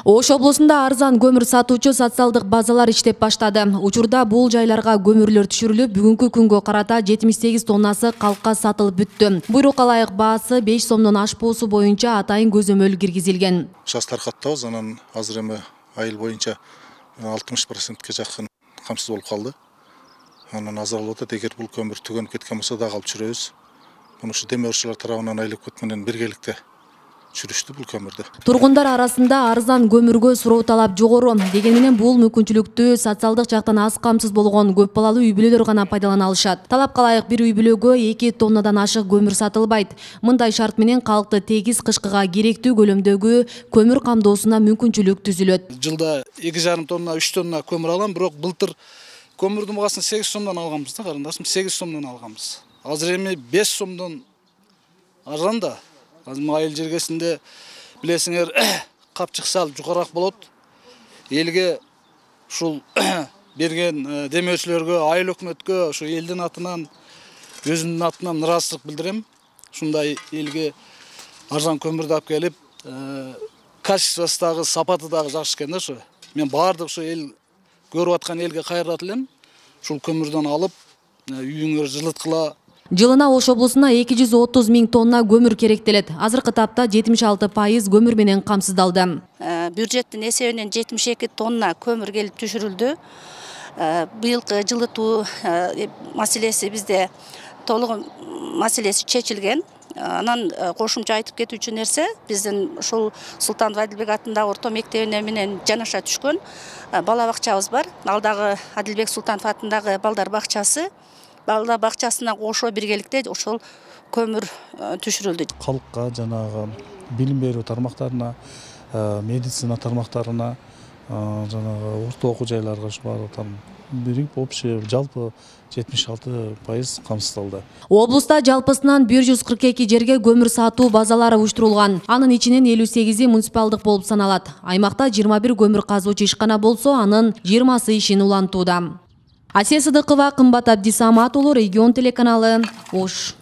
Ош облусунда арзан көмүр сатуучу социалдык базалар иштеп баштады. Учурда бул жайларга көмүрлөр түшүрүлүп, бүгүнкү күнгө карата 78 тоннасы калкка сатылып бүттү. Буйрукка ылайык баасы 5 сомдон ашпоосу боюнча атайын көзөмөл киргизилген. Шаш таркаттабыз, анан азыр эми айыл боюнча 60%ке жакын камсыз болуп калды. Анан азыралып атат, эгер бул көмүр түгөнүп кеткен болсо дагы алып жүрөбүз. Муну ушу демөөрчүлөр тарабынан айлык менен биргеликте чүрүштү бул көмүрдү. Тургундар арасында арзан көмүргө суроо талап жогору. Дегенменен бул мүмкүнчүлүктү социалдык жактан аз камсыз болгон көп балалуу үй бүлөлөр гана пайдалана алышат. Талапка ылайык бир үй бүлөгө 2 тоннадан ашык көмүр сатылбайт. Мындай шарт менен калкты тегиз кышкыга керектүү көлөмдөгү көмүр камдоосуна мүмкүнчүлүк түзүлөт. Жылда 2,5 тонна, 3 тонна көмүр алам, бирок былтыр көмүрдүн багасын 8 сомдон алганбыз да, карындашым, 8 сомдон алганбыз. Азыр эми 5 сомдон арзан да. Азыр айыл жергесинде билесиңер капчык салып жукараак болот. Элге ушул берген демөөчүлөргө, айыл өкмөткө, ушу элдин атынан, өзүмдүн атынан ыраазычылык билдирем. Ушундай элге арзан көмүрдү алып келип, качествосу дагы, сапаты дагы жакшы экен да ушу. Мен баардык ушу эл көрүп аткан элге кайрылат элем. Ушул көмүрдөн алып, үйүңөр жылыткыла. Жылына Ош облусуна 230 000 тонна көмүр керектелет. Азыркы тапта 76% көмүр менен камсыздалды. Бюджеттин эсебинен 72 тонна көмүр келип түшүрүлдү. Быйылкы жылытуу маселеси бизде толук маселеси чечилген. Анан кошумча айтып кетүүчү нерсе, биздин ушул Султан Адилбек атындагы орто мектебине менен жанаша түшкөн бала бакчабыз бар. Ал дагы Адилбек Султанов атындагы балдар бакчасы. Балдар бакчасына кошо биргеликте ошол көмүр түшүрүлдү. Калкка жанагы билим берүү тармактарына, медицина тармактарына, жанагы орто окуу жайларга баардыгын бирип общий жалпы 76% камсыздалды. Облуста жалпысынан 142 жерге көмүр сатуу базалары уюштурулган. Анын ичинен 58-и муниципалдык болуп саналат. Аймакта 21 көмүр казуучу ишкана болсо, анын 20-сы ишин улантууда. Асия Сыдыкова, Кымбат Абдисамат уулу, Регион телеканалы, Ош.